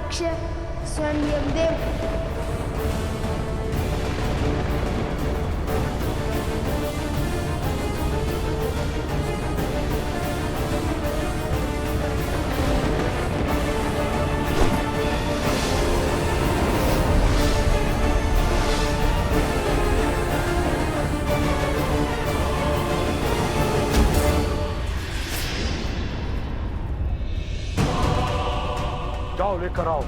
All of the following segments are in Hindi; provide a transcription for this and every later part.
दक्ष स्वयं यमदेव। जाओ लेकर आओ।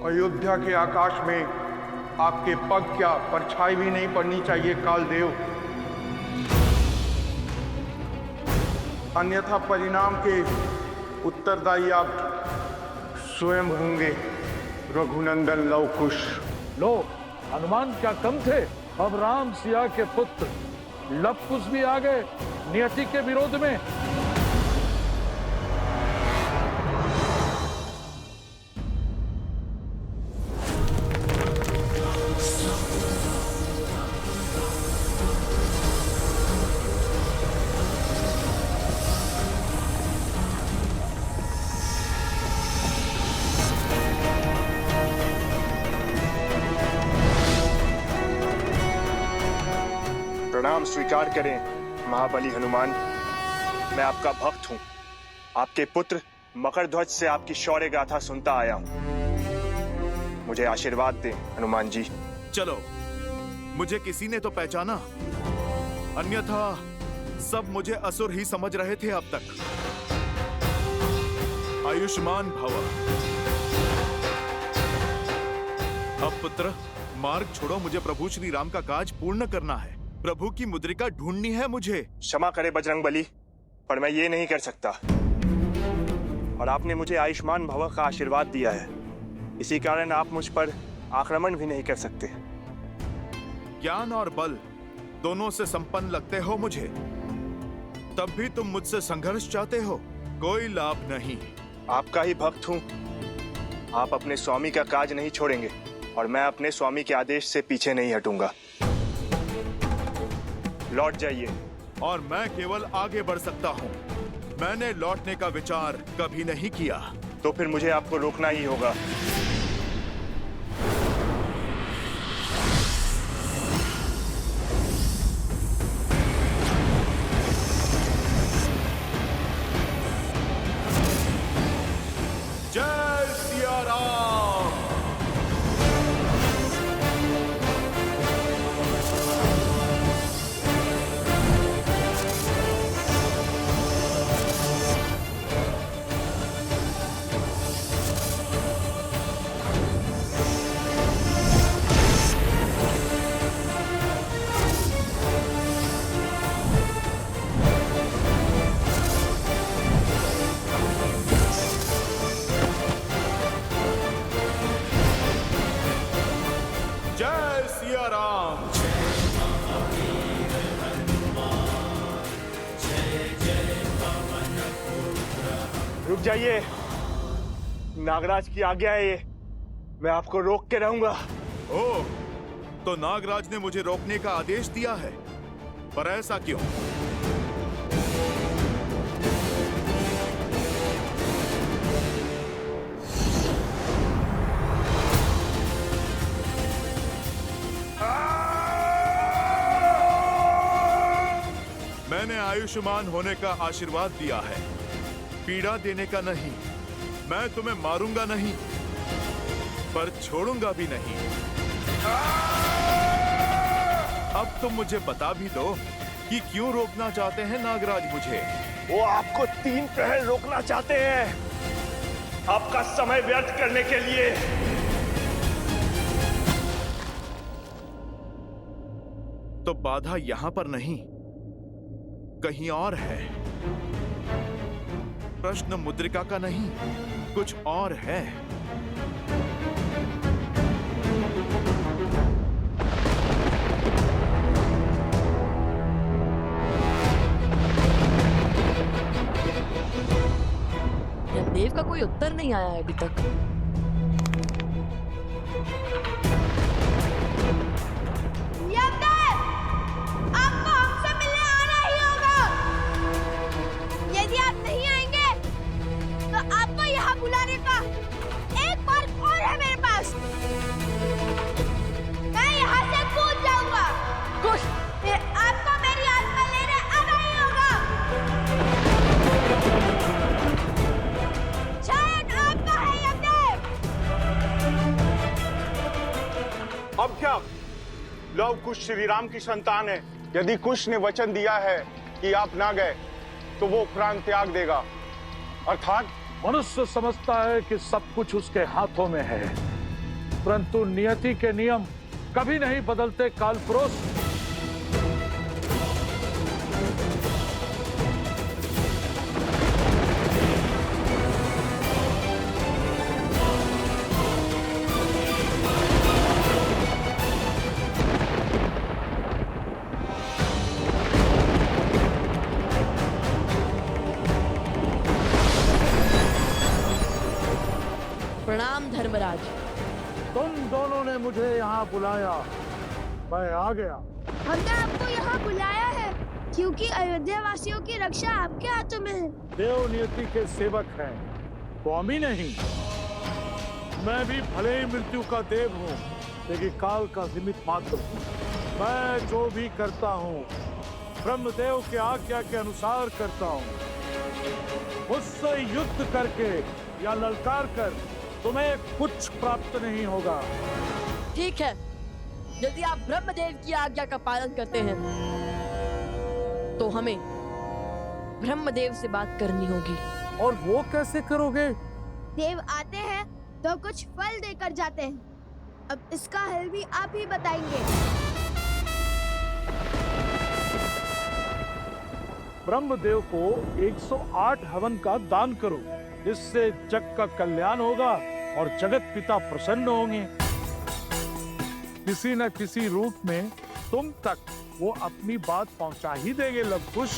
अयोध्या के आकाश में आपके पग क्या परछाई भी नहीं पड़नी चाहिए कालदेव, अन्यथा परिणाम के उत्तरदायी आप स्वयं होंगे रघुनंदन लव कुश। लो, हनुमान क्या कम थे? अब राम सिया के पुत्र लव कुश भी आ गए नियति के विरोध में। प्रणाम स्वीकार करें महाबली हनुमान, मैं आपका भक्त हूं। आपके पुत्र मकरध्वज से आपकी शौर्य गाथा सुनता आया हूं। मुझे आशीर्वाद दें हनुमान जी। चलो, मुझे किसी ने तो पहचाना, अन्यथा सब मुझे असुर ही समझ रहे थे अब तक। आयुष्मान भव। अब पुत्र मार्ग छोड़ो, मुझे प्रभु श्री राम का काज पूर्ण करना है। प्रभु की मुद्रिका ढूंढनी है मुझे। क्षमा करें बजरंगबली, पर मैं ये नहीं कर सकता। और आपने मुझे आयुष्मान भव का आशीर्वाद दिया है, इसी कारण आप मुझ पर आक्रमण भी नहीं कर सकते। ज्ञान और बल दोनों से संपन्न लगते हो मुझे, तब भी तुम मुझसे संघर्ष चाहते हो। कोई लाभ नहीं। आपका ही भक्त हूँ। आप अपने स्वामी का काज नहीं छोड़ेंगे और मैं अपने स्वामी के आदेश से पीछे नहीं हटूंगा। लौट जाइए। और मैं केवल आगे बढ़ सकता हूँ, मैंने लौटने का विचार कभी नहीं किया। तो फिर मुझे आपको रोकना ही होगा। जय सिया राम। जय सिया राम। रुक जाइए, नागराज की आज्ञा है ये। मैं आपको रोक के रहूंगा। ओह, तो नागराज ने मुझे रोकने का आदेश दिया है, पर ऐसा क्यों? मैंने आयुष्मान होने का आशीर्वाद दिया है, पीड़ा देने का नहीं। मैं तुम्हें मारूंगा नहीं, पर छोड़ूंगा भी नहीं। अब तुम मुझे बता भी दो कि क्यों रोकना चाहते हैं नागराज मुझे? वो आपको 3 प्रहर रोकना चाहते हैं, आपका समय व्यर्थ करने के लिए। तो बाधा यहां पर नहीं, कहीं और है। प्रश्न मुद्रिका का नहीं, कुछ और है। कोई उत्तर नहीं आया है अभी तक। यमदेव, आपको हमसे मिलने आना ही होगा। यदि आप नहीं आएंगे तो आपको यहाँ बुलाने का एक मार्ग और है मेरे पास। मैं यहाँ से कूद जाऊंगा। कुछ फिर आपको मेरी आत्मा लेने आना ही होगा। शायद आपका है यमदेव। अब क्या? लव कुश श्री राम की संतान है। यदि कुश ने वचन दिया है कि आप ना गए तो वो प्राण त्याग देगा। अर्थात मनुष्य समझता है कि सब कुछ उसके हाथों में है, परंतु नियति के नियम कभी नहीं बदलते कालपुरुष। प्रणाम धर्मराज। तुम दोनों ने मुझे यहाँ बुलाया, मैं आ गया। हमने आपको यहाँ बुलाया है क्योंकि अयोध्या वासियों की रक्षा आपके हाथों में है। देव नियति के सेवक हैं, स्वामी नहीं। मैं भी भले ही मृत्यु का देव हूँ, लेकिन काल का निमित्त मात्र हूँ। मैं जो भी करता हूँ ब्रह्मदेव के आज्ञा के अनुसार करता हूँ। मुझसे युद्ध करके या ललकार कर तुम्हें कुछ प्राप्त नहीं होगा। ठीक है, यदि आप ब्रह्मदेव की आज्ञा का पालन करते हैं तो हमें ब्रह्मदेव से बात करनी होगी। और वो कैसे करोगे? देव आते हैं तो कुछ फल देकर जाते हैं। अब इसका हल भी आप ही बताएंगे। ब्रह्मदेव को 108 हवन का दान करो, इससे जग का कल्याण होगा और जगत पिता प्रसन्न होंगे। किसी न किसी रूप में तुम तक वो अपनी बात पहुंचा ही देंगे लवकुश।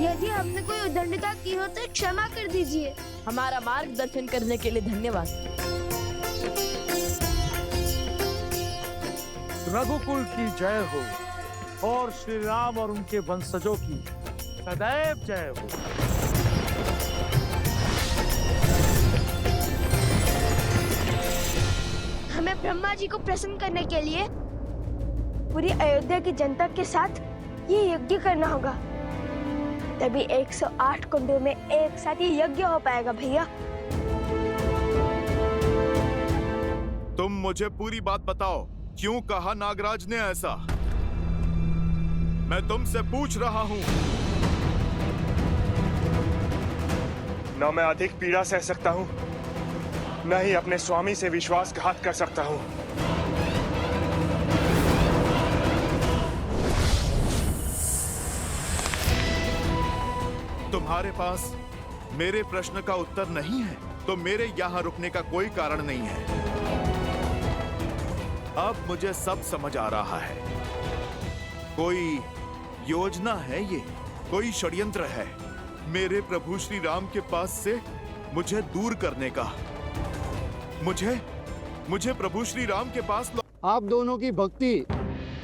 यदि हमने कोई उद्दंडता की हो तो क्षमा कर दीजिए। हमारा मार्गदर्शन करने के लिए धन्यवाद। रघुकुल की जय हो और श्री राम और उनके वंशजों की सदैव जय हो। हमें ब्रह्मा जी को प्रसन्न करने के लिए पूरी अयोध्या की जनता के साथ ये यज्ञ करना होगा। तभी 108 कुंडों में एक साथ ये यज्ञ हो पाएगा भैया। तुम मुझे पूरी बात बताओ, क्यों कहा नागराज ने ऐसा? मैं तुमसे पूछ रहा हूं। न मैं अधिक पीड़ा सह सकता हूं, न ही अपने स्वामी से विश्वासघात कर सकता हूं। तुम्हारे पास मेरे प्रश्न का उत्तर नहीं है तो मेरे यहाँ रुकने का कोई कारण नहीं है। अब मुझे सब समझ आ रहा है। कोई योजना है, ये कोई षड्यंत्र है मेरे प्रभु श्री राम के पास से मुझे दूर करने का। मुझे प्रभु श्री राम के पास आप दोनों की भक्ति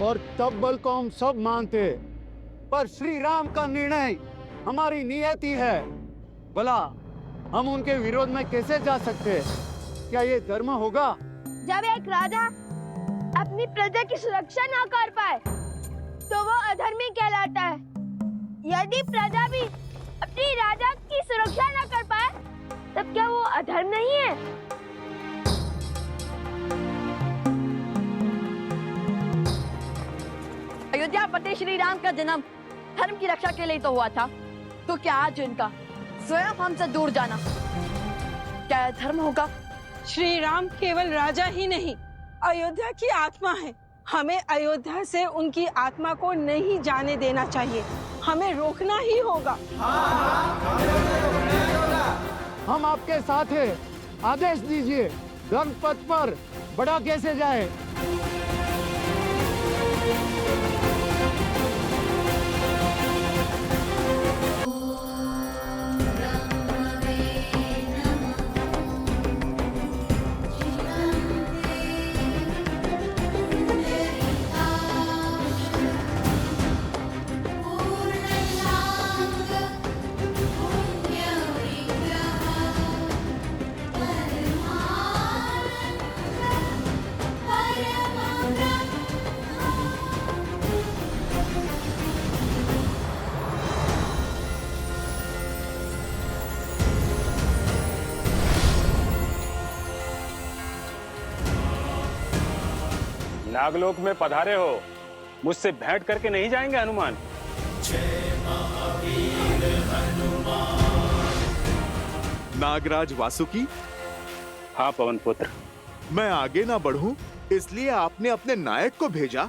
और तप बल को हम सब मानते, पर श्री राम का निर्णय हमारी नियति है। भला हम उनके विरोध में कैसे जा सकते? क्या ये धर्म होगा? जब एक राजा अपनी प्रजा की सुरक्षा ना कर पाए तो वो अधर्मी कहलाता है। यदि प्रजा भी अपनी राजा की सुरक्षा ना कर पाए तब क्या वो अधर्म नहीं है? अयोध्या पति श्री राम का जन्म धर्म की रक्षा के लिए तो हुआ था, तो क्या आज इनका स्वयं हमसे दूर जाना क्या धर्म होगा? श्री राम केवल राजा ही नहीं, अयोध्या की आत्मा है। हमें अयोध्या से उनकी आत्मा को नहीं जाने देना चाहिए। हमें रोकना ही होगा। हम आपके साथ हैं, आदेश दीजिए। रणपथ पर बढ़ा कैसे जाए? नागलोक में पधारे हो, मुझसे भेंट करके नहीं जाएंगे हनुमान? नागराज वासुकी, हाँ पवन पुत्र। मैं आगे ना बढ़ूं इसलिए आपने अपने नायक को भेजा।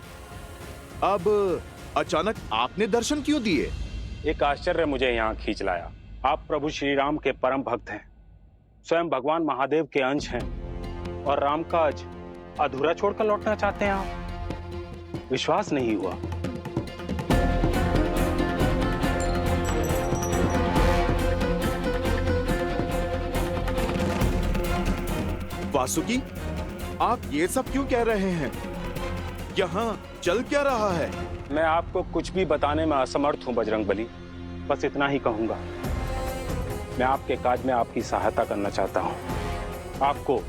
अब अचानक आपने दर्शन क्यों दिए? एक आश्चर्य मुझे यहाँ खींच लाया। आप प्रभु श्री राम के परम भक्त हैं, स्वयं भगवान महादेव के अंश हैं, और राम काज अधूरा छोड़कर लौटना चाहते हैं आप? विश्वास नहीं हुआ। वासुकी, आप ये सब क्यों कह रहे हैं? यहाँ चल क्या रहा है? मैं आपको कुछ भी बताने में असमर्थ हूं बजरंगबली। बस इतना ही कहूंगा, मैं आपके काज में आपकी सहायता करना चाहता हूं। आपको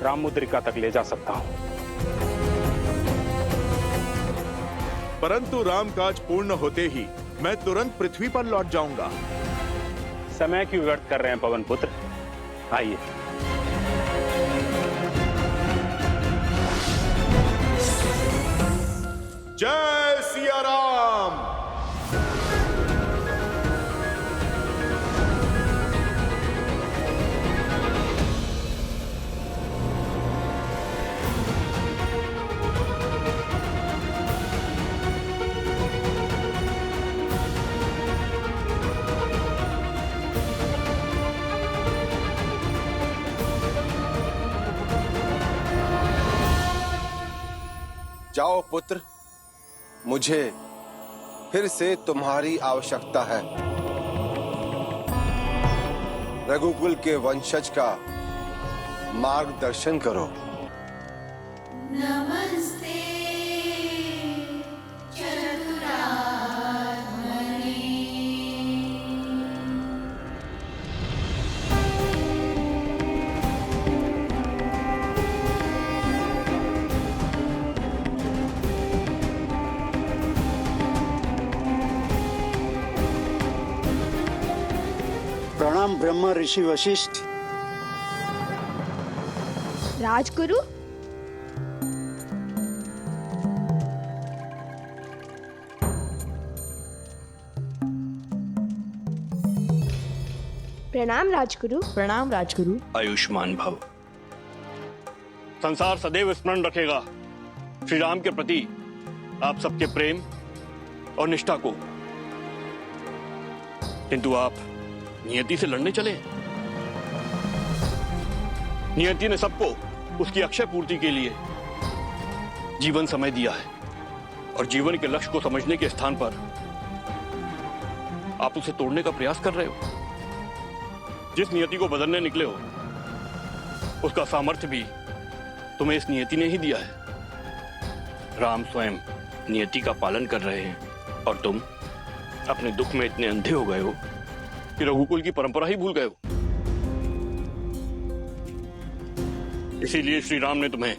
राम मुद्रिका तक ले जा सकता हूं। परंतु राम काज पूर्ण होते ही मैं तुरंत पृथ्वी पर लौट जाऊंगा। समय क्यों व्यर्थ कर रहे हैं पवन पुत्र? आइए। जय सिया राम। जाओ पुत्र, मुझे फिर से तुम्हारी आवश्यकता है। रघुकुल के वंशज का मार्गदर्शन करो। नमस्ते प्रणाम ब्रह्म ऋषि वशिष्ठ। राजगुरु, प्रणाम राजगुरु। प्रणाम राजगुरु। आयुष्मान भव। संसार सदैव स्मरण रखेगा श्री राम के प्रति आप सबके प्रेम और निष्ठा को। किंतु आप नियति से लड़ने चले। नियति ने सबको उसकी अक्षय पूर्ति के लिए जीवन समय दिया है, और जीवन के लक्ष्य को समझने के स्थान पर आप उसे तोड़ने का प्रयास कर रहे हो। जिस नियति को बदलने निकले हो उसका सामर्थ्य भी तुम्हें इस नियति ने ही दिया है। राम स्वयं नियति का पालन कर रहे हैं, और तुम अपने दुख में इतने अंधे हो गए हो कि रघुकुल की परंपरा ही भूल गए हो। इसीलिए श्री राम ने तुम्हें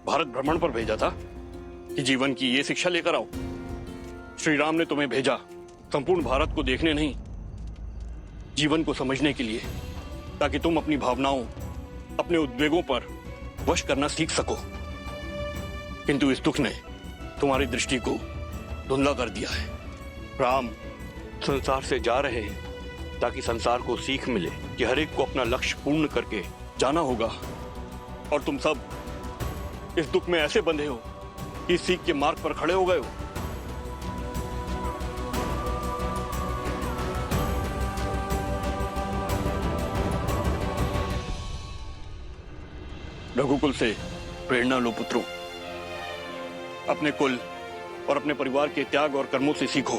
भारत भ्रमण पर भेजा था कि जीवन की ये शिक्षा लेकर आओ। श्री राम ने तुम्हें भेजा संपूर्ण भारत को देखने नहीं, जीवन को समझने के लिए, ताकि तुम अपनी भावनाओं, अपने उद्वेगों पर वश करना सीख सको। किंतु इस दुख ने तुम्हारी दृष्टि को धुंधला कर दिया है। राम संसार से जा रहे हैं ताकि संसार को सीख मिले कि हर एक को अपना लक्ष्य पूर्ण करके जाना होगा, और तुम सब इस दुख में ऐसे बंधे हो कि इस सीख के मार्ग पर खड़े हो गए हो। रघुकुल से प्रेरणा लो पुत्रों। अपने कुल और अपने परिवार के त्याग और कर्मों से सीखो।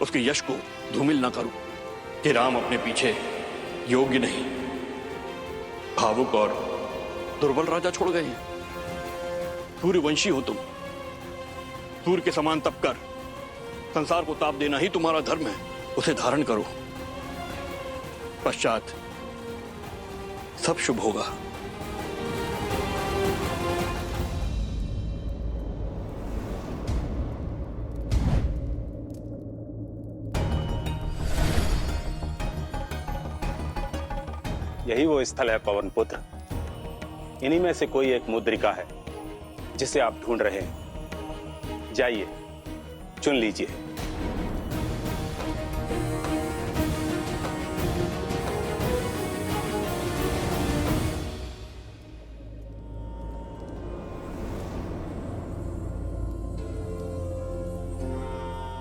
उसके यश को धूमिल ना करो कि राम अपने पीछे योग्य नहीं, भावुक और दुर्बल राजा छोड़ गए हैं। सूर्यवंशी हो तुम, सूर्य के समान तप कर संसार को ताप देना ही तुम्हारा धर्म है। उसे धारण करो, पश्चात सब शुभ होगा। यही वो स्थल है पवन पुत्र। इन्हीं में से कोई एक मुद्रिका है जिसे आप ढूंढ रहे हैं। जाइए, चुन लीजिए।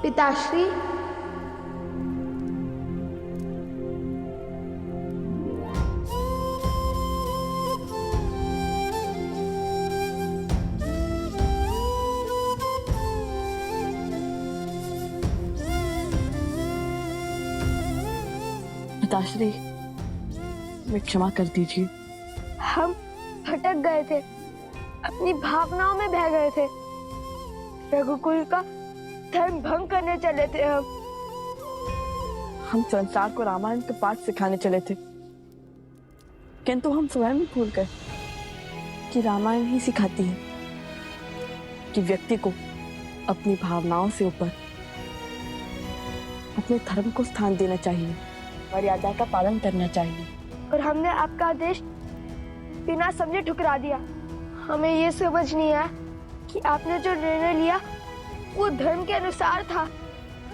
पिताश्री, पिताश्री, मैं क्षमा कर दीजिए। हम भटक गए थे, अपनी भावनाओं में बह गए थे। रघुकुल का धर्म भंग करने चले थे हम संसार को रामायण के पाठ सिखाने चले थे, किंतु हम स्वयं ही भूल गए कि रामायण ही सिखाती है कि व्यक्ति को अपनी भावनाओं से ऊपर अपने धर्म को स्थान देना चाहिए, मर्यादा का पालन करना चाहिए। और हमने आपका आदेश बिना समझे ठुकरा दिया। हमें ये समझ नहीं आया कि आपने जो निर्णय लिया वो धर्म के अनुसार था,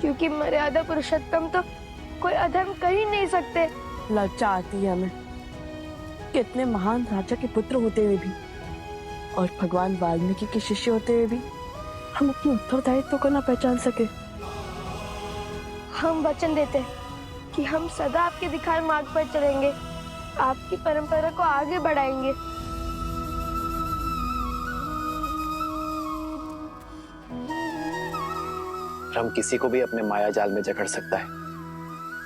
क्योंकि मर्यादा पुरुषोत्तम तो कोई अधर्म कर ही नहीं सकते। लज्जा आती है हमें कि इतने महान राजा के पुत्र होते हुए भी और भगवान वाल्मीकि के शिष्य होते हुए भी हम अपने उत्तरदायित्व को न पहचान सके। हम वचन देते हैं कि हम सदा आपके दिखाए मार्ग पर चलेंगे, आपकी परंपरा को आगे बढ़ाएंगे। हम किसी को भी अपने माया जाल में जकड़ सकता है,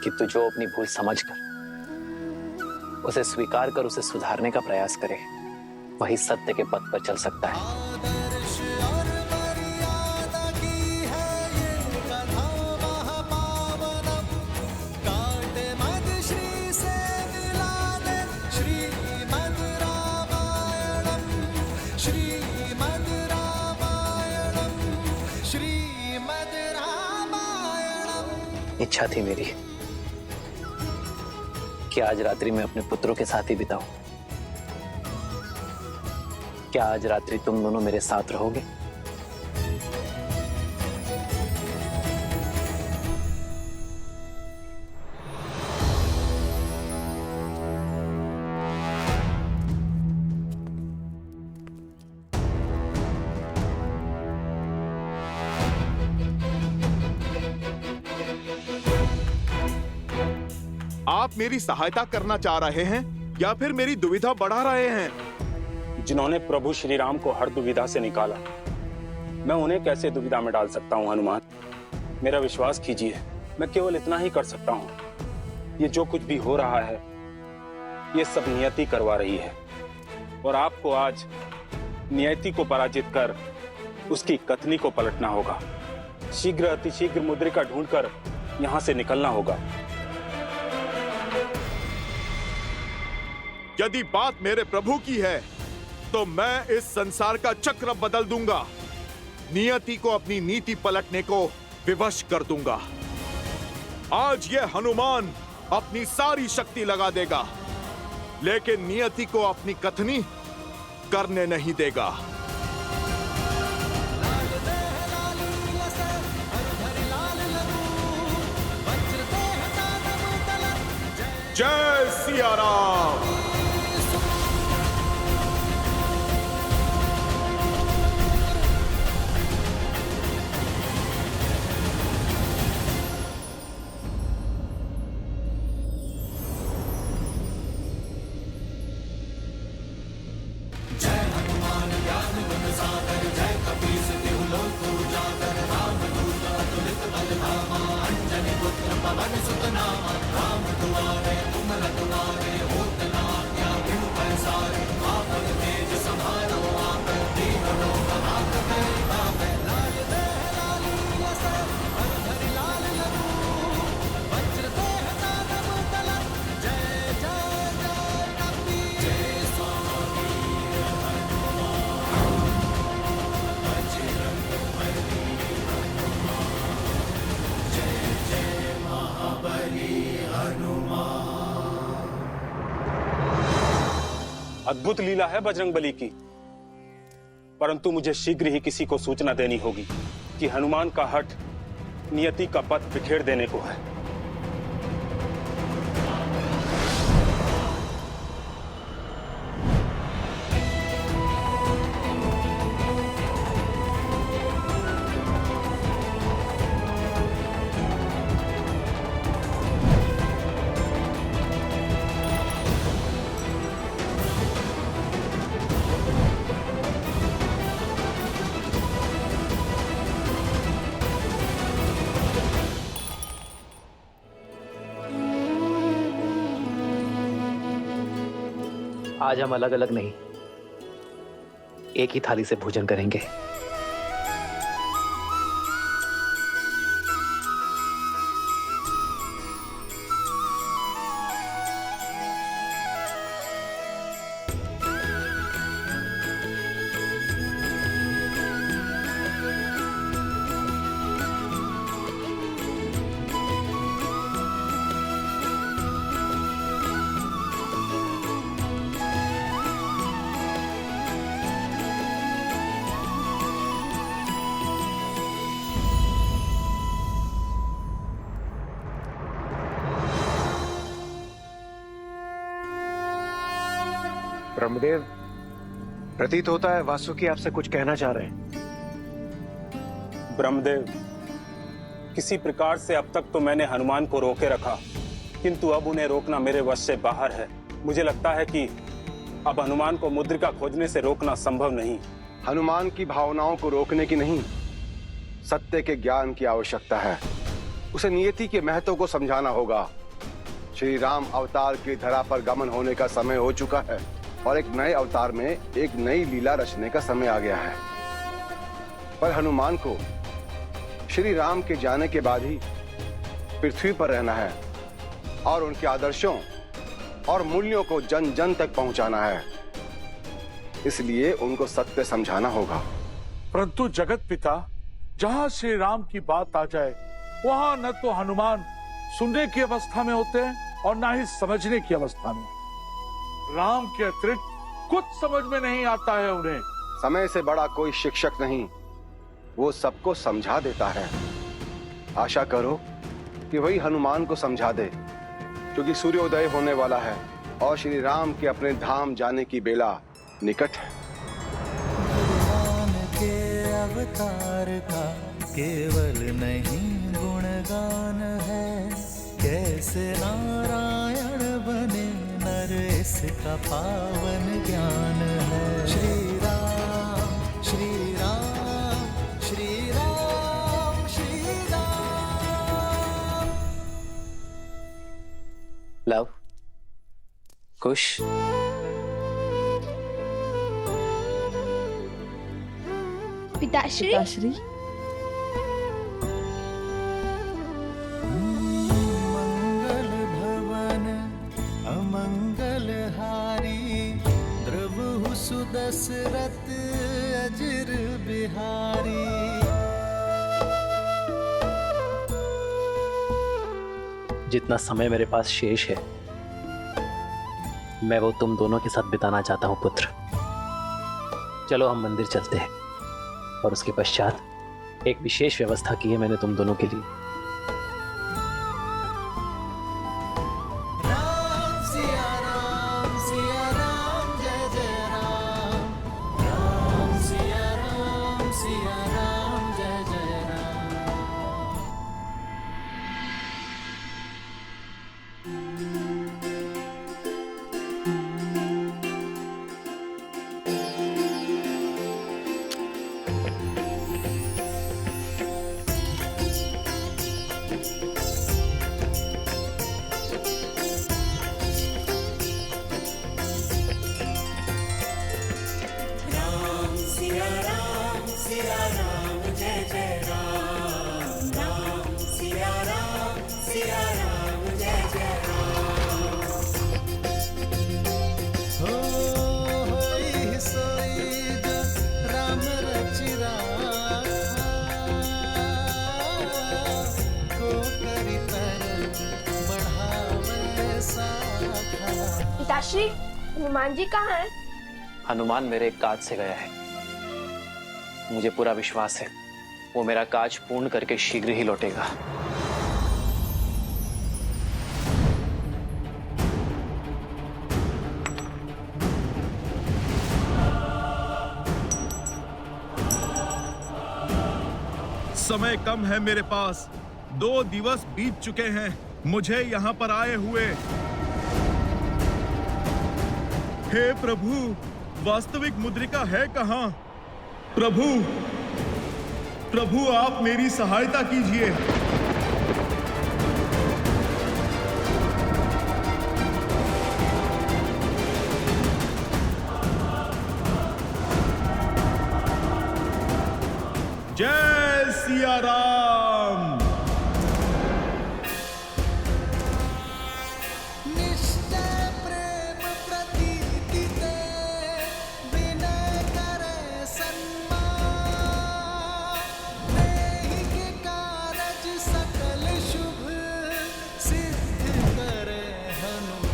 किंतु जो अपनी भूल समझकर उसे स्वीकार कर उसे सुधारने का प्रयास करे, वही सत्य के पथ पर चल सकता है। इच्छा थी मेरी कि आज रात्रि मैं अपने पुत्रों के साथ ही बिताऊं। क्या आज रात्रि तुम दोनों मेरे साथ रहोगे? आप मेरी सहायता करना चाह रहे हैं या फिर मेरी दुविधा बढ़ा रहे हैं? जिन्होंने प्रभु श्री राम को हर दुविधा से निकाला, मैं उन्हें कैसे दुविधा में डाल सकता हूं हनुमान? मेरा विश्वास कीजिए, मैं केवल इतना ही कर सकता हूं। ये जो कुछ भी हो रहा है, ये सब नियति करवा रही है, और आपको आज नियति को पराजित कर उसकी कथनी को पलटना होगा। शीघ्र अतिशीघ्र मुद्रिका ढूंढकर यहां से निकलना होगा। यदि बात मेरे प्रभु की है तो मैं इस संसार का चक्र बदल दूंगा, नियति को अपनी नीति पलटने को विवश कर दूंगा। आज ये हनुमान अपनी सारी शक्ति लगा देगा, लेकिन नियति को अपनी कथनी करने नहीं देगा। जय सिया राम। अद्भुत लीला है बजरंगबली की, परंतु मुझे शीघ्र ही किसी को सूचना देनी होगी कि हनुमान का हठ नियति का पथ बिखेर देने को है। आज हम अलग अलग नहीं, एक ही थाली से भोजन करेंगे। ब्रह्मदेव, प्रतीत होता है वासुकी आपसे कुछ कहना चाह रहे हैं। ब्रह्मदेव, किसी प्रकार से अब तक तो मैंने हनुमान को रोके रखा, किंतु अब उन्हें रोकना मेरे वश से बाहर है। मुझे लगता है कि अब हनुमान को मुद्रिका खोजने से रोकना संभव नहीं। हनुमान की भावनाओं को रोकने की नहीं, सत्य के ज्ञान की आवश्यकता है। उसे नियति के महत्व को समझाना होगा। श्री राम अवतार की धरा पर गमन होने का समय हो चुका है और एक नए अवतार में एक नई लीला रचने का समय आ गया है। पर हनुमान को श्री राम के जाने के बाद ही पृथ्वी पर रहना है और उनके आदर्शों और मूल्यों को जन जन तक पहुंचाना है। इसलिए उनको सत्य समझाना होगा। परंतु जगत पिता, जहां श्री राम की बात आ जाए वहां न तो हनुमान सुनने की अवस्था में होते हैं और न ही समझने की अवस्था में। राम के अतिरिक्त कुछ समझ में नहीं आता है उन्हें। समय से बड़ा कोई शिक्षक नहीं, वो सबको समझा देता है। आशा करो कि वही हनुमान को समझा दे, क्योंकि सूर्योदय होने वाला है और श्री राम के अपने धाम जाने की बेला निकट है। भगवान के अवतार का केवल नहीं गुणगान है, कैसे नारायण बने नर इसका पावन ज्ञान है। श्री राम श्री राम श्री राम श्री राम। लव, कुश, पिताश्री, पिताश्री, मंगल भवन अमंगल हारी, द्रवहु सुदशरथ अजिर बिहारी। जितना समय मेरे पास शेष है मैं वो तुम दोनों के साथ बिताना चाहता हूं पुत्र। चलो हम मंदिर चलते हैं और उसके पश्चात एक विशेष व्यवस्था की है मैंने तुम दोनों के लिए। राम सिया राम जय जय राम। राम सिया राम जय जय राम। होई सोई जो राम रचि राखा, को करि पर बढ़ावे साखा। पिताश्री, हनुमान जी कहाँ हैं? हनुमान मेरे काज से गया है। मुझे पूरा विश्वास है वो मेरा काज पूर्ण करके शीघ्र ही लौटेगा। समय कम है मेरे पास, 2 दिवस बीत चुके हैं मुझे यहाँ पर आए हुए। हे प्रभु, वास्तविक मुद्रिका है कहाँ? प्रभु, प्रभु आप मेरी सहायता कीजिए। जय सिया राम। निश्चय प्रेम प्रतीति ते विनय करे सन्मान। देहि के कारज सकल शुभ सिद्ध करे हनुमान।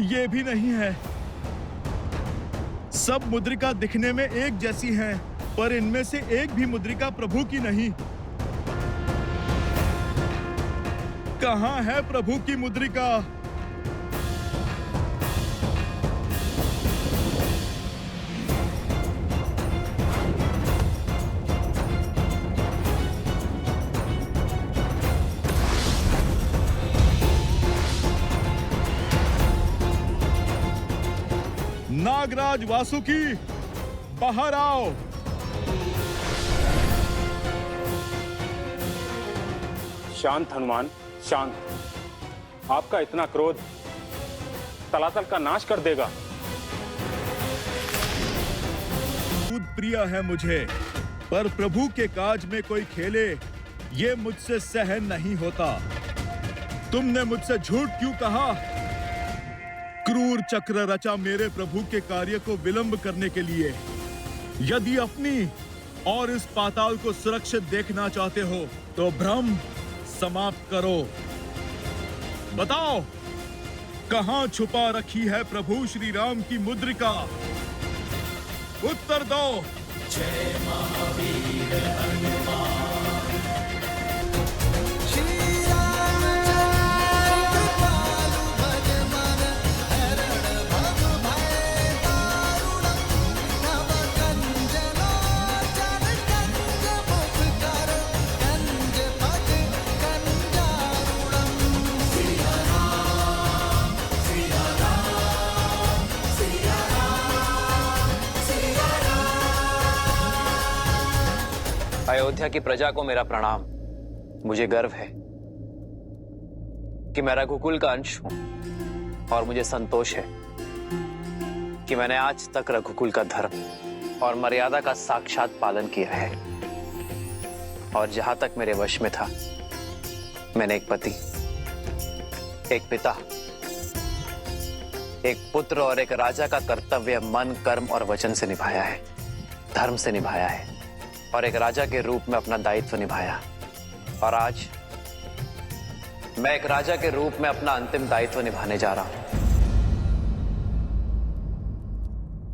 ये भी नहीं है। सब मुद्रिका दिखने में एक जैसी हैं, पर इनमें से एक भी मुद्रिका प्रभु की नहीं। कहाँ है प्रभु की मुद्रिका? नागराज वासुकी, बाहर आओ। शांत हनुमान, शांत। आपका इतना क्रोध तलातल का नाश कर देगा। खुद प्रिय है मुझे, पर प्रभु के काज में कोई खेले ये मुझसे सहन नहीं होता। तुमने मुझसे झूठ क्यों कहा? क्रूर चक्र रचा मेरे प्रभु के कार्य को विलंब करने के लिए। यदि अपनी और इस पाताल को सुरक्षित देखना चाहते हो तो भ्रम समाप्त करो। बताओ, कहां छुपा रखी है प्रभु श्री राम की मुद्रिका? उत्तर दो। जय महावीर हनुमान। श्री रामचंद्र कृपालु भज मन हरण भव भय दारुणम। नव कंज लोचन कंज मुख कर कंज पद कंजारुणम। सिया राम, सिया राम, सिया राम, सिया अयोध्या की प्रजा को मेरा प्रणाम। मुझे गर्व है कि मैं रघुकुल का अंश हूं और मुझे संतोष है कि मैंने आज तक रघुकुल का धर्म और मर्यादा का साक्षात पालन किया है। और जहां तक मेरे वश में था, मैंने एक पति, एक पिता, एक पुत्र और एक राजा का कर्तव्य मन, कर्म और वचन से निभाया है, धर्म से निभाया है और एक राजा के रूप में अपना दायित्व निभाया। और आज मैं एक राजा के रूप में अपना अंतिम दायित्व निभाने जा रहा हूं,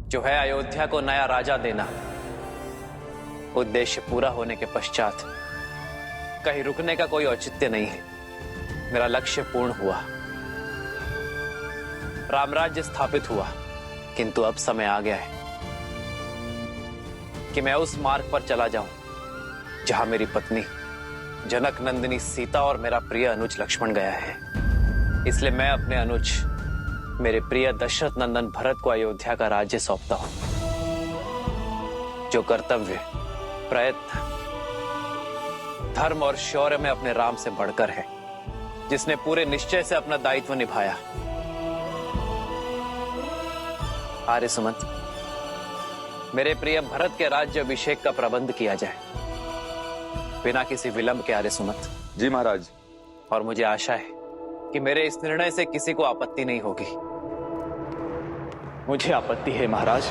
जो है अयोध्या को नया राजा देना। उद्देश्य पूरा होने के पश्चात कहीं रुकने का कोई औचित्य नहीं है। मेरा लक्ष्य पूर्ण हुआ, रामराज्य स्थापित हुआ, किंतु अब समय आ गया है कि मैं उस मार्ग पर चला जाऊं जहां मेरी पत्नी जनक नंदिनी सीता और मेरा प्रिय अनुज लक्ष्मण गया है। इसलिए मैं अपने अनुज, मेरे प्रिय दशरथ नंदन भरत को अयोध्या का राज्य सौंपता हूं, जो कर्तव्य, प्रयत्न, धर्म और शौर्य में अपने राम से बढ़कर है, जिसने पूरे निश्चय से अपना दायित्व निभाया। आर्य सुमंत, मेरे प्रिय भरत के राज्य अभिषेक का प्रबंध किया जाए बिना किसी विलंब के, आर्य सुमंत। जी महाराज। और मुझे आशा है कि मेरे इस निर्णय से किसी को आपत्ति नहीं होगी। मुझे आपत्ति है महाराज।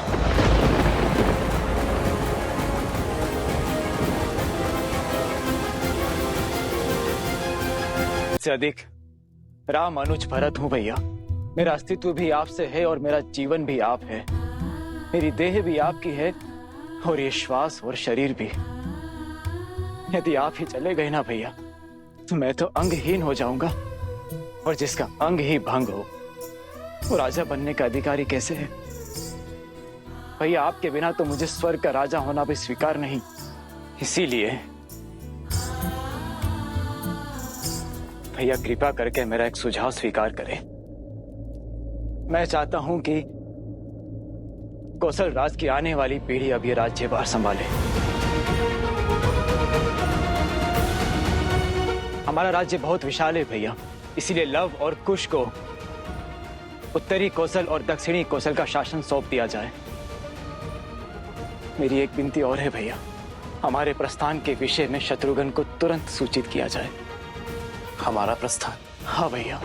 से अधिक राम अनुज भरत हूं भैया। मेरा अस्तित्व भी आपसे है और मेरा जीवन भी आप है। मेरी देह भी आपकी है और ये श्वास और शरीर भी। यदि आप ही चले गए ना भैया तो मैं तो अंगहीन हो जाऊंगा, और जिसका अंग ही भंग हो वो राजा बनने का अधिकारी कैसे है? भैया आपके बिना तो मुझे स्वर्ग का राजा होना भी स्वीकार नहीं। इसीलिए भैया कृपा करके मेरा एक सुझाव स्वीकार करें। मैं चाहता हूं कि कौशल राज की आने वाली पीढ़ी अब ये राज्यभार संभाले। हमारा राज्य बहुत विशाल है भैया, इसीलिए लव और कुश को उत्तरी कौशल और दक्षिणी कौशल का शासन सौंप दिया जाए। मेरी एक विनती और है भैया, हमारे प्रस्थान के विषय में शत्रुघ्न को तुरंत सूचित किया जाए। हमारा प्रस्थान? हाँ भैया,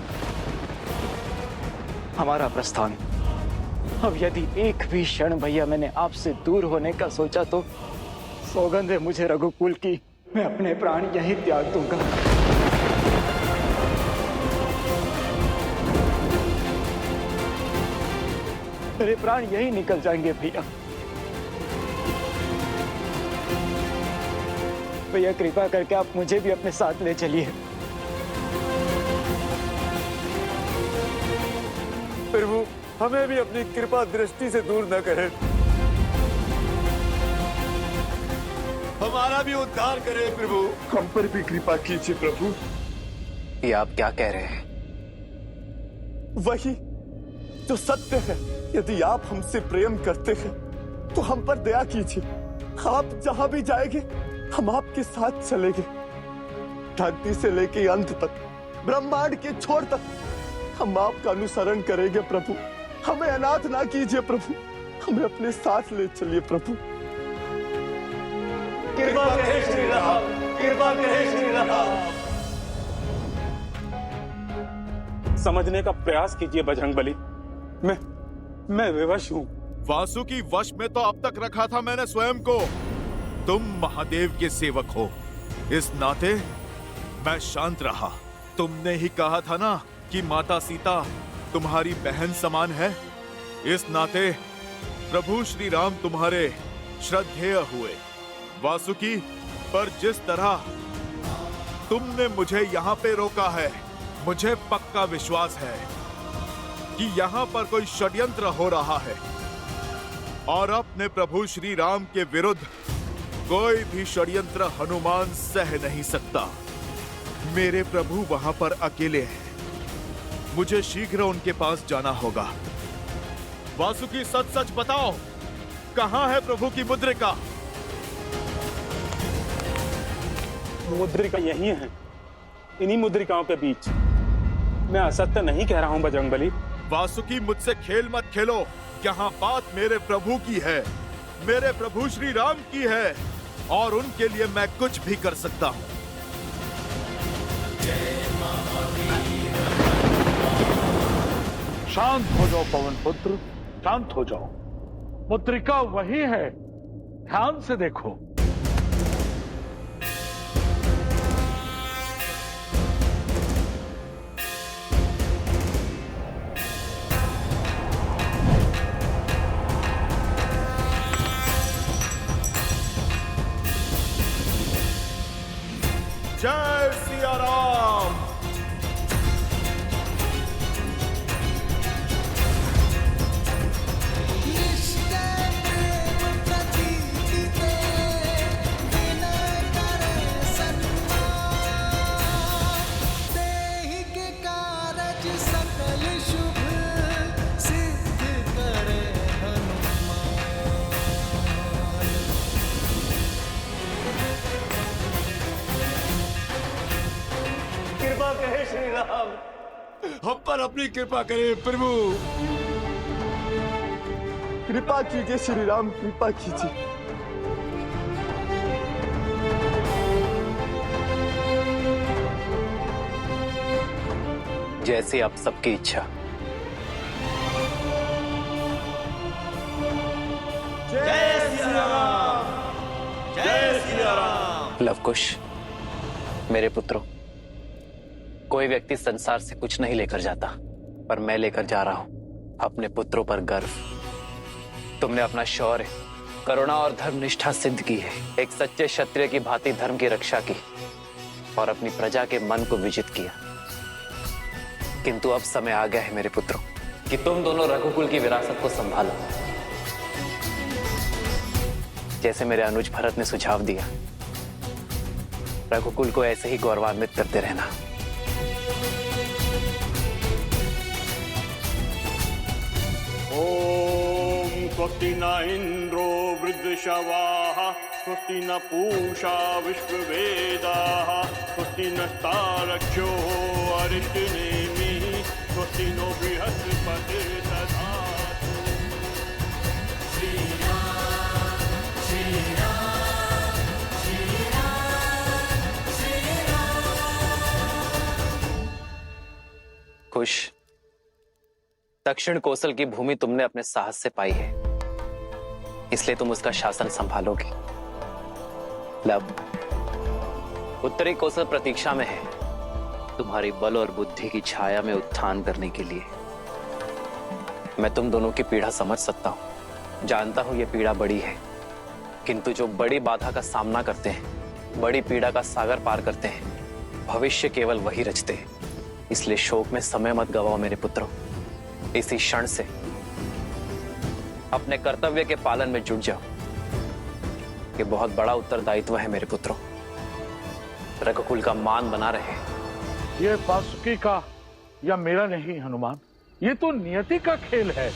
हमारा प्रस्थान। अब यदि एक भी क्षण भैया मैंने आपसे दूर होने का सोचा तो सौगंध है मुझे रघुकुल की, मैं अपने प्राण यहीं त्याग दूंगा। मेरे प्राण यहीं निकल जाएंगे भैया। भैया कृपा करके आप मुझे भी अपने साथ ले चलिए। प्रभु हमें भी अपनी कृपा दृष्टि से दूर न करें, हमारा भी उद्धार करें प्रभु। हम पर भी कृपा कीजिए प्रभु। ये आप क्या कह रहे हैं? वही जो सत्य है। यदि आप हमसे प्रेम करते हैं तो हम पर दया कीजिए। आप जहां भी जाएंगे हम आपके साथ चलेंगे, धरती से लेके अंत तक, ब्रह्मांड के छोर तक हम आपका अनुसरण करेंगे प्रभु। हमें अनाथ ना कीजिए प्रभु, हमें अपने साथ ले चलिए प्रभु। कृपा करें श्री राम, कृपा करें श्री राम। समझने का प्रयास कीजिए बजरंगबली, मैं विवश हूं। वासुकी वश में तो अब तक रखा था मैंने स्वयं को। तुम महादेव के सेवक हो, इस नाते मैं शांत रहा। तुमने ही कहा था ना कि माता सीता तुम्हारी बहन समान है। इस नाते प्रभु श्री राम तुम्हारे श्रद्धेय हुए। वासुकी, पर जिस तरह तुमने मुझे यहाँ पे रोका है, मुझे पक्का विश्वास है कि यहाँ पर कोई षड्यंत्र हो रहा है और अपने प्रभु श्री राम के विरुद्ध कोई भी षड्यंत्र हनुमान सह नहीं सकता। मेरे प्रभु वहां पर अकेले हैं, मुझे शीघ्र उनके पास जाना होगा। वासुकी, सच सच बताओ, कहां है प्रभु की मुद्रिका? मुद्रिका यही है, इन्हीं मुद्रिकाओं के बीच। मैं असत्य नहीं कह रहा हूं बजरंगबली। वासुकी, मुझसे खेल मत खेलो। यहाँ बात मेरे प्रभु की है, मेरे प्रभु श्री राम की है, और उनके लिए मैं कुछ भी कर सकता हूँ। शांत हो जाओ पवन पुत्र, शांत हो जाओ। मुद्रिका वही है, ध्यान से देखो। जय सिया राम। कृपा करें श्री राम, हम पर अपनी कृपा करें प्रभु। कृपा कीजिए श्री राम, कृपा कीजिए। जैसी आप सबकी इच्छा। जय सिया राम, जय सिया राम। लवकुश, मेरे पुत्रों, कोई व्यक्ति संसार से कुछ नहीं लेकर जाता, पर मैं लेकर जा रहा हूं अपने पुत्रों पर गर्व। तुमने अपना शौर्य, करुणा और धर्मनिष्ठा सिद्ध की है। एक सच्चे क्षत्रिय की भांति धर्म की रक्षा की और अपनी प्रजा के मन को विजित किया। किंतु अब समय आ गया है मेरे पुत्रों कि तुम दोनों रघुकुल की विरासत को संभालो। जैसे मेरे अनुज भरत ने सुझाव दिया, रघुकुल को ऐसे ही गौरवान्वित करते रहना। ओम स्वस्ति न इंद्रो वृद्धशवाः, स्वस्ति न पूषा विश्ववेदाः, स्वस्ति नस्तारक्षो अरिष्टनेमिः, स्वस्ति नो बृहस्पतिर्दधातु। श्री राम, श्री राम, श्री राम, श्री राम। खुश, दक्षिण कौशल की भूमि तुमने अपने साहस से पाई है, इसलिए तुम उसका शासन संभालोगे। लव, उत्तरी कौशल प्रतीक्षा में है तुम्हारी बल और बुद्धि की छाया में उत्थान करने के लिए। मैं तुम दोनों की पीड़ा समझ सकता हूं, जानता हूं यह पीड़ा बड़ी है, किंतु जो बड़ी बाधा का सामना करते हैं, बड़ी पीड़ा का सागर पार करते हैं, भविष्य केवल वही रचते हैं। इसलिए शोक में समय मत गवाओ मेरे पुत्रों। इसी क्षण से अपने कर्तव्य के पालन में जुट जाओ। ये बहुत बड़ा उत्तरदायित्व है मेरे पुत्रों। रघुकुल का मान बना रहे। ये वासुकी का या मेरा नहीं हनुमान, ये तो नियति का खेल है।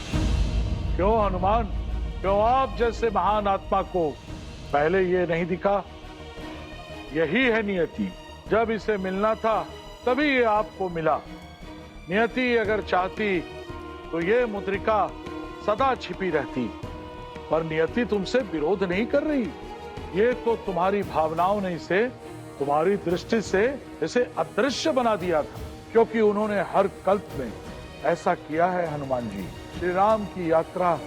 क्यों हनुमान, क्यों आप जैसे महान आत्मा को पहले ये नहीं दिखा? यही है नियति। जब इसे मिलना था तभी ये आपको मिला। नियति अगर चाहती तो ये मुद्रिका सदा छिपी रहती, पर नियति तुमसे विरोध नहीं कर रही। ये तो तुम्हारी भावनाओं ने इसे तुम्हारी दृष्टि से इसे अदृश्य बना दिया था, क्योंकि उन्होंने हर कल्प में ऐसा किया है। हनुमान जी, श्री राम की यात्रा,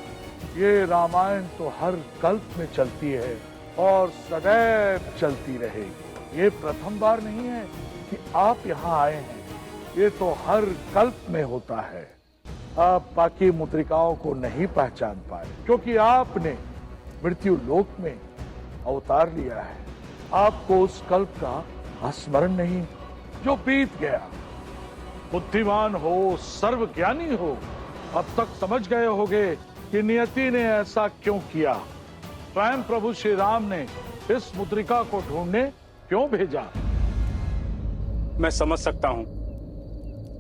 ये रामायण तो हर कल्प में चलती है और सदैव चलती रहेगी। ये प्रथम बार नहीं है कि आप यहाँ आए हैं, ये तो हर कल्प में होता है। आप बाकी मुद्रिकाओं को नहीं पहचान पाए, क्योंकि आपने मृत्यु लोक में अवतार लिया है। आपको उस कल्प का स्मरण नहीं जो बीत गया। बुद्धिमान हो, सर्वज्ञानी हो, अब तक समझ गए होंगे कि नियति ने ऐसा क्यों किया। स्वयं प्रभु श्री राम ने इस मुद्रिका को ढूंढने क्यों भेजा। मैं समझ सकता हूं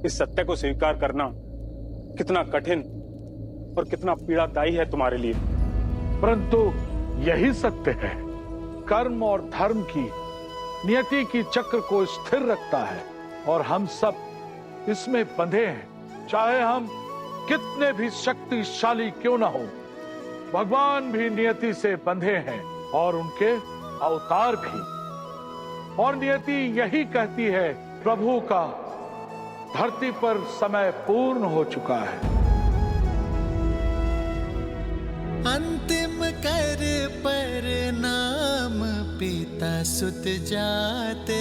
इस सत्य को स्वीकार करना कितना कठिन और कितना पीड़ादायी है तुम्हारे लिए, परंतु यही सत्य है। कर्म और धर्म की नियति की चक्र को स्थिर रखता है और हम सब इसमें बंधे हैं। चाहे हम कितने भी शक्तिशाली क्यों ना हो, भगवान भी नियति से बंधे हैं और उनके अवतार भी। और नियति यही कहती है, प्रभु का धरती पर समय पूर्ण हो चुका है। अंतिम कर पर नाम पिता सुत जाते,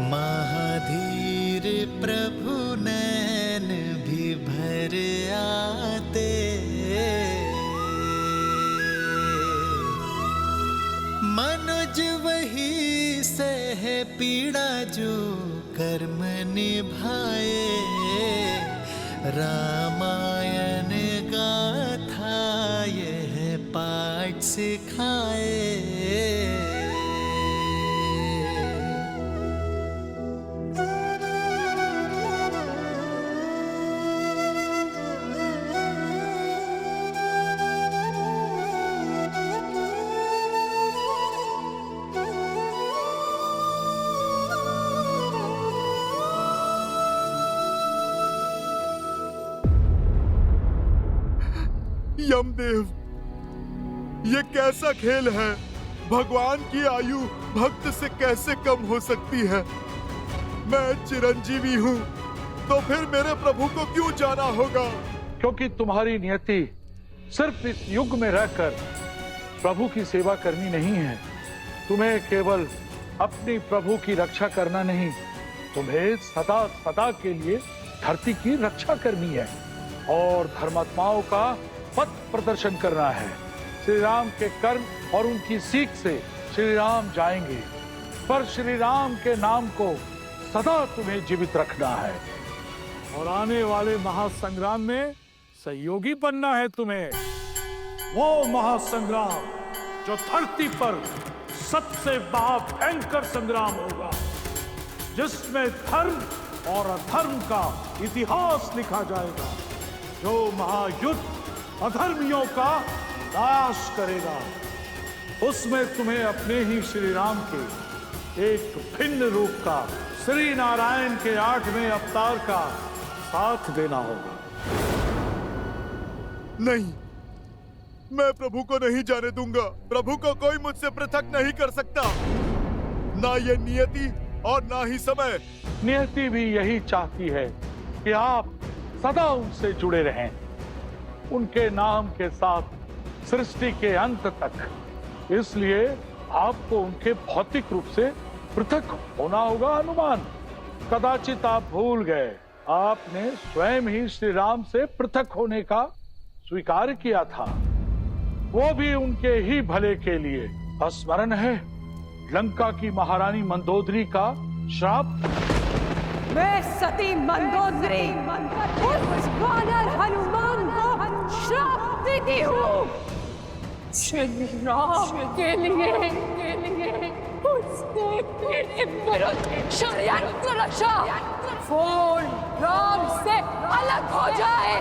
महाधीर प्रभु नैन भी भर आते। मनुज वही सह पीड़ा जो कर्म निभाए, रामायण गाथा यह पाठ सिखाए। यमदेव, ये कैसा खेल है? भगवान की आयु भक्त से कैसे कम हो सकती है? मैं चिरंजीवी हूँ, तो फिर मेरे प्रभु को क्यों जाना होगा? क्योंकि तुम्हारी नियति सिर्फ इस युग में रहकर प्रभु की सेवा करनी नहीं है। तुम्हें केवल अपनी प्रभु की रक्षा करना नहीं, तुम्हें सदा सदा के लिए धरती की रक्षा करनी है और धर्मात्माओं का पथ प्रदर्शन करना है। श्री राम के कर्म और उनकी सीख से श्री राम जाएंगे, पर श्री राम के नाम को सदा तुम्हें जीवित रखना है और आने वाले महासंग्राम में सहयोगी बनना है तुम्हें। वो महासंग्राम जो धरती पर सबसे महाभयंकर संग्राम होगा, जिसमें धर्म और अधर्म का इतिहास लिखा जाएगा, जो महायुद्ध अधर्मियों का नाश करेगा। उसमें तुम्हें अपने ही श्री राम के एक भिन्न रूप का, श्री नारायण के 8वें अवतार का साथ देना होगा। नहीं, मैं प्रभु को नहीं जाने दूंगा। प्रभु को कोई मुझसे पृथक नहीं कर सकता, ना ये नियति और ना ही समय। नियति भी यही चाहती है कि आप सदा उनसे जुड़े रहें, उनके नाम के साथ सृष्टि के अंत तक। इसलिए आपको उनके भौतिक रूप से पृथक होना होगा। हनुमान, कदाचित आप भूल गए, आपने स्वयं ही श्री राम से पृथक होने का स्वीकार किया था, वो भी उनके ही भले के लिए। स्मरण है लंका की महारानी मंदोदरी का श्राप? मैं सती मंदोदरी उस वानर हनुमान को श्राप देती हूँ। श्री राम के लिए उसने मेरे विरुद्ध षड्यंत्र रचा। वो राम से अलग हो जाए।